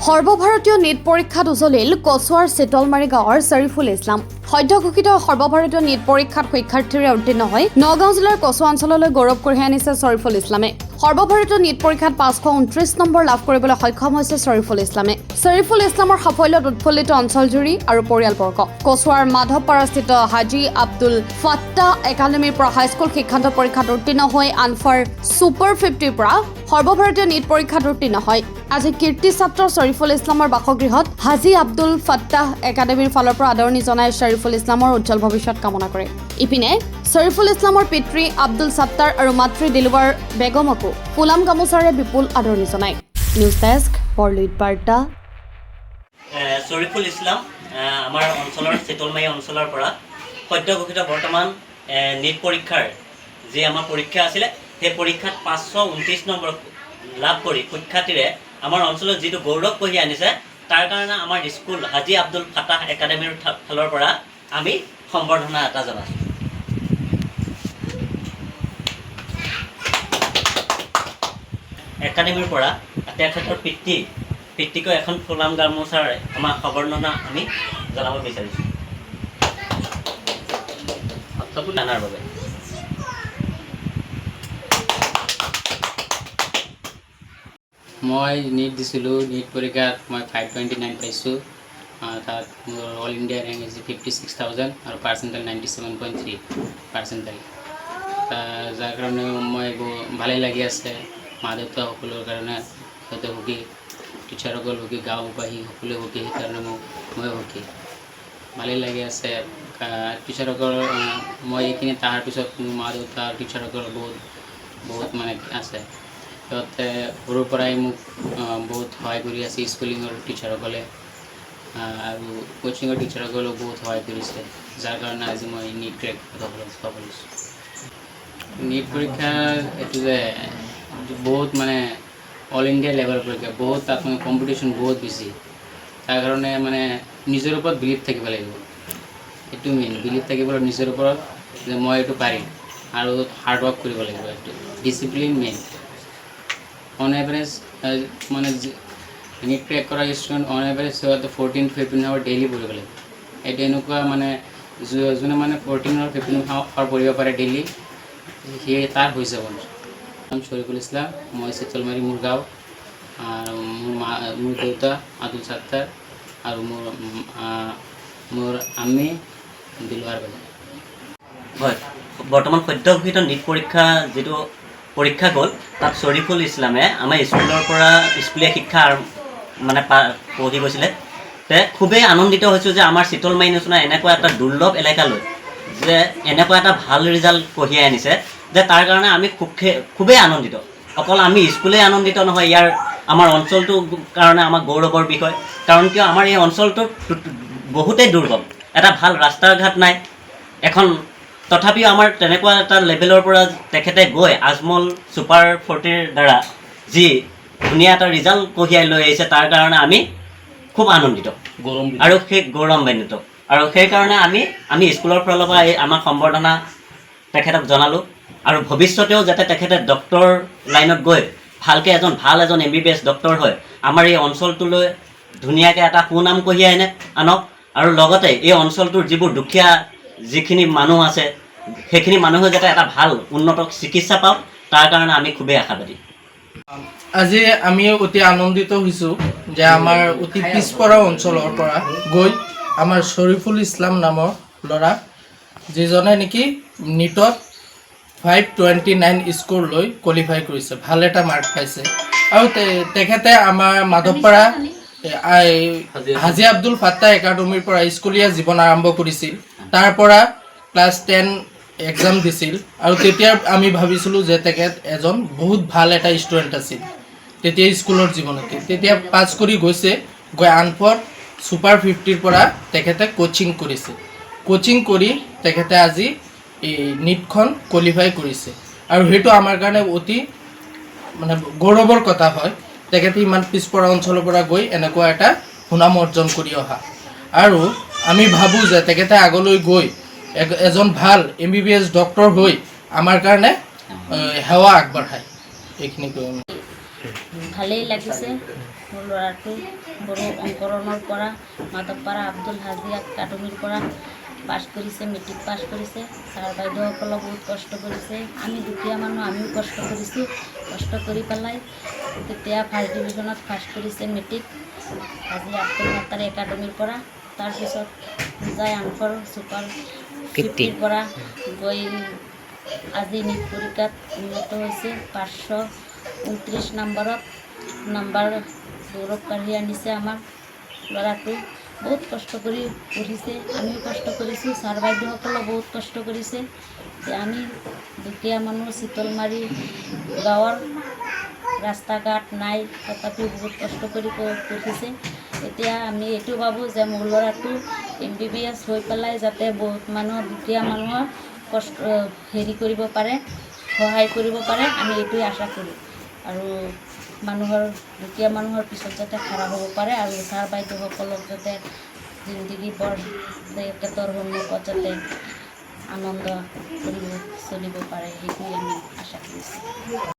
সৰ্বভাৰতীয় নীট পৰীক্ষাত উজলিল কচুৱাৰ চিতলমাৰী গাঁৱৰ শ্বৰিফুল ইছলাম। সদ্য ঘোষিত সৰ্বভাৰতীয় নীট পৰীক্ষাত শিক্ষাৰ্থীৰে উত্তীৰ্ণ হৈ নগাঁও জিলাৰ কচু অঞ্চললৈ গৌৰৱ কঢ়িয়াই আনিছে শ্বৰিফুল ইছলামে। সৰ্বভাৰতীয় নীট পৰীক্ষাত 529 নম্বৰ লাভ কৰিবলৈ সক্ষম হৈছে শ্বৰিফুল ইছলামে। শ্বৰিফুল ইছলামৰ সাফল্যত উৎফুল্লিত অঞ্চলজুৰি আৰু পৰিয়ালবৰ্গ। কচুৱাৰ মাধৱপাৰাস্থিত হাজী আব্দুল ফাত্তাহ একাডেমীৰ পৰা হাইস্কুল শিক্ষান্ত পৰীক্ষাত উত্তীৰ্ণ হৈ আনফাৰ ছুপাৰ 50ৰ পৰা সৰ্বভাৰতীয় নীট পৰীক্ষাত উত্তীৰ্ণ হয়। আজি কীৰ্তি ছাত্ৰ শ্বৰিফুল ইছলামৰ বাসগৃহত হাজী আব্দুল ফাত্তাহ একাডেমীৰ ফালৰ পৰা আদৰণি জনাই শ্বৰিফুল ইছলামৰ উজ্জ্বল ভৱিষ্যত কামনা কৰে। ইপিনে শ্বৰিফুল ইছলামৰ পিতৃ আব্দুল ছাত্তাৰ আৰু মাতৃ দিলৱাৰ বেগমকো ফুলাম গামোচাৰে বিপুল আদৰণি জনায়। নিউজ ডেস্ক বৰলুইত বাৰ্তা। শ্বৰিফুল ইছলাম আমাৰ অঞ্চলৰ চিতলমাৰী অঞ্চলৰ পৰা সদ্য ঘোষিত বৰ্তমান নীট পৰীক্ষাৰ যি আমাৰ পৰীক্ষা আছিলে সেই পৰীক্ষাত 529 নম্বৰ লাভ কৰি শিক্ষাৰ্থীৰে আমাৰ অঞ্চলত যিটো গৌৰৱ কঢ়িয়াই আনিছে তাৰ কাৰণে আমাৰ স্কুল হাজী আব্দুল ফাত্তাহ একাডেমীৰ ফালৰ পৰা আমি সম্বৰ্ধনা এটা জনাইছোঁ। একাডেমীৰ পৰা তেখেতৰ পিতৃকো এখন ফুলাম গামোচাৰে আমাৰ সম্বৰ্ধনা আমি জনাব বিচাৰিছোঁ জানাৰ বাবে। মই নীট দিছিলোঁ। নীট পৰীক্ষাত মই 529 পাইছোঁ। তাত মোৰ অল ইণ্ডিয়া ৰেংক হৈছে 56,000 আৰু পাৰ্চেণ্টেজ 97.3 পাৰ্চেণ্টেজ। যাৰ কাৰণে মই ভালেই লাগি আছে। মা দেউতা সকলোৰ কাৰণে সিহঁতে সুখী, টিচাৰসকল সুখী, গাঁওবাসী সকলোৱে সুখী, সেইকাৰণে মই সুখী, ভালেই লাগি আছে। টিচাৰসকল মই এইখিনি তাৰ পিছত মোৰ মা দেউতা টিচাৰসকল বহুত মানে আছে। সিহঁতে সৰুৰ পৰাই মোক বহুত সহায় কৰি আছে। স্কুলিঙৰ টিচাৰসকলে আৰু কোচিঙৰ টিচাৰসকলেও বহুত সহায় কৰিছে, যাৰ কাৰণে আজি মই নীট ক্ৰেক পাব পাৰিছোঁ। নীট পৰীক্ষা এইটো যে বহুত মানে অল ইণ্ডিয়া লেভেল পৰীক্ষা, বহুত তাত মানে কম্পিটিশ্যন বহুত বেছি। তাৰ কাৰণে মানে নিজৰ ওপৰত বিলিভ থাকিব লাগিব। এইটো মেইন বিলিভ থাকিব নিজৰ ওপৰত যে মই এইটো পাৰিম, আৰু হাৰ্ড ৱৰ্ক কৰিব লাগিব। এইটো ডিচিপ্লিন মেইন। অন এভাৰেজ মানে নীট ক্ৰেক কৰা student on average 14 to 15 hour daily পঢ়িব লাগিব। এইটো এনেকুৱা মানে যোনে মানে 14 or 15 আৱাৰ পঢ়িব পাৰে ডেইলি, সেয়ে তাৰ হৈ যাব। নাম শ্বৰিফুল ইছলাম, মই চিতলমাৰী মোৰ গাঁও, আৰু মোৰ দেউতা আব্দুল ছাত্তাৰ আৰু মোৰ আম্মি দিলৱাৰ বেগম। হয়, বৰ্তমান সদ্য ঘোষিত নীট পৰীক্ষা যিটো পৰীক্ষা গ'ল তাত শ্বৰিফুল ইছলামে আমাৰ স্কুলৰ পৰা স্কুলীয়া শিক্ষা মানে পঢ়ি গৈছিলে। খুবেই আনন্দিত হৈছোঁ যে আমাৰ চিতলমাৰী নিচিনা এনেকুৱা এটা দুৰ্লভ এলেকালৈ যে এনেকুৱা এটা ভাল ৰিজাল্ট কঢ়িয়াই আনিছে, যে তাৰ কাৰণে আমি খুবেই আনন্দিত। অকল আমি স্কুলেই আনন্দিত নহয়, ইয়াৰ আমাৰ অঞ্চলটোৰ কাৰণে আমাৰ গৌৰৱৰ বিষয়। কাৰণ কিয় আমাৰ এই অঞ্চলটো বহুতেই দুৰ্গম, এটা ভাল ৰাস্তা ঘাট নাই এখন। তথাপিও আমাৰ তেনেকুৱা এটা লেভেলৰ পৰা তেখেতে গৈ আজমল ছুপাৰ 40ৰ দ্বাৰা যি ধুনীয়া এটা ৰিজাল্ট কঢ়িয়াই লৈ আহিছে, তাৰ কাৰণে আমি খুব আনন্দিত আৰু সেই গৌৰৱান্বিত। আৰু সেইকাৰণে আমি স্কুলৰ ফালৰ পৰা এই আমাৰ সম্বৰ্ধনা তেখেতক জনালোঁ। আৰু ভৱিষ্যতেও যাতে তেখেতে ডক্তৰ লাইনত গৈ ভালকৈ ভাল এজন MBBS ডক্তৰ হয়, আমাৰ এই অঞ্চলটোলৈ ধুনীয়াকৈ এটা সুনাম কঢ়িয়াই আনক। আৰু লগতে এই অঞ্চলটোৰ যিবোৰ দুখীয়া যিখিনি মানুহ আছে, সেইখিনি মানুহে যাতে এটা ভাল উন্নত চিকিৎসা পাওক, তাৰ কাৰণে আমি খুবেই আশাবাদী। আজি আমি অতি আনন্দিত হৈছোঁ যে আমাৰ অতি পিছপৰা অঞ্চলৰ পৰা গৈ আমাৰ শ্বৰিফুল ইছলাম নামৰ ল'ৰা, যিজনে নেকি নীটত 529 স্ক'ৰ লৈ কোৱালিফাই কৰিছে, ভাল এটা মাৰ্ক পাইছে। আৰু তেখেতে আমাৰ মাধৱপাৰা হাজী আব্দুল ফাত্তাহ একাডেমীৰ পৰা স্কুলীয়া জীৱন আৰম্ভ কৰিছিল। তাৰ পৰা ক্লাছ 10 এক্সাম দিছিল, আৰু তেতিয়া আমি ভাবিছিলোঁ যে তেখেত এজন বহুত ভাল এটা ষ্টুডেণ্ট আছিল তেতিয়া স্কুলৰ জীৱনতে। তেতিয়া পাছ কৰি গৈ আনফৰ ছুপাৰ 50ৰ পৰা তেখেতে কোচিং কৰিছে। কোচিং কৰি তেখেতে আজি এই নীটখন কোৱালিফাই কৰিছে, আৰু সেইটো আমাৰ কাৰণে অতি মানে গৌৰৱৰ কথা হয়। তেখেতে ইমান পিছপৰা অঞ্চলৰ পৰা গৈ এনেকুৱা এটা সুনাম অৰ্জন কৰি অহা, আৰু আমি ভাবোঁ যে তেখেতে আগলৈ গৈ এজন ভাল MBBS ডক্তৰ হৈ আমাৰ কাৰণে সেৱা আগবঢ়ায়। এইখিনি কৈ ভালেই লাগিছে। মোৰ ল'ৰাটো বড়ো অংকৰণৰ পৰা মাধৱপাৰা আব্দুল হাজি একাডেমীৰ পৰা পাছ কৰিছে, মেট্ৰিক পাছ কৰিছে। ছাৰ বাইদেউসকলেও বহুত কষ্ট কৰিছে। আমি দুখীয়া মানুহ, আমিও কষ্ট কৰিছোঁ। কষ্ট কৰি পেলাই তেতিয়া ফাৰ্ষ্ট ডিভিজনত পাছ কৰিছে মেট্ৰিক হাজি আব্দুল হাতাৰ একাডেমীৰ পৰা। তাৰপিছত পূজাই আংকৰ ছুপাৰ 50ৰ পৰা গৈ আজি নীট পৰীক্ষাত উন্নত হৈছে। 529 নম্বৰত গৌৰৱ কাঢ়ি আনিছে আমাৰ ল'ৰাটো। বহুত কষ্ট কৰি পঢ়িছে, আমিও কষ্ট কৰিছোঁ। ছাৰ বাইদেউসকলেও বহুত কষ্ট কৰিছে। আমি দুখীয়া মানুহ, চিতলমাৰী গাঁৱৰ ৰাস্তা ঘাট নাই, তথাপিও বহুত কষ্ট কৰি পঢ়িছে। এতিয়া আমি এইটো ভাবোঁ যে মোৰ ল'ৰাটো MBBS হৈ পেলাই যাতে বহুত মানুহৰ, দুখীয়া মানুহৰ কষ্ট কৰিব পাৰে, সহায় কৰিব পাৰে, আমি এইটোৱে আশা কৰোঁ। আৰু দুখীয়া মানুহৰ পিছত যাতে খাৰা হ'ব পাৰে আৰু ছাৰ বাইদেউসকলক যাতে জিন্দগী বৰ তেখেতৰ সন্মুখত যাতে আনন্দ কৰিব চলিব পাৰে, সেইটোৱে আমি আশা কৰিছোঁ।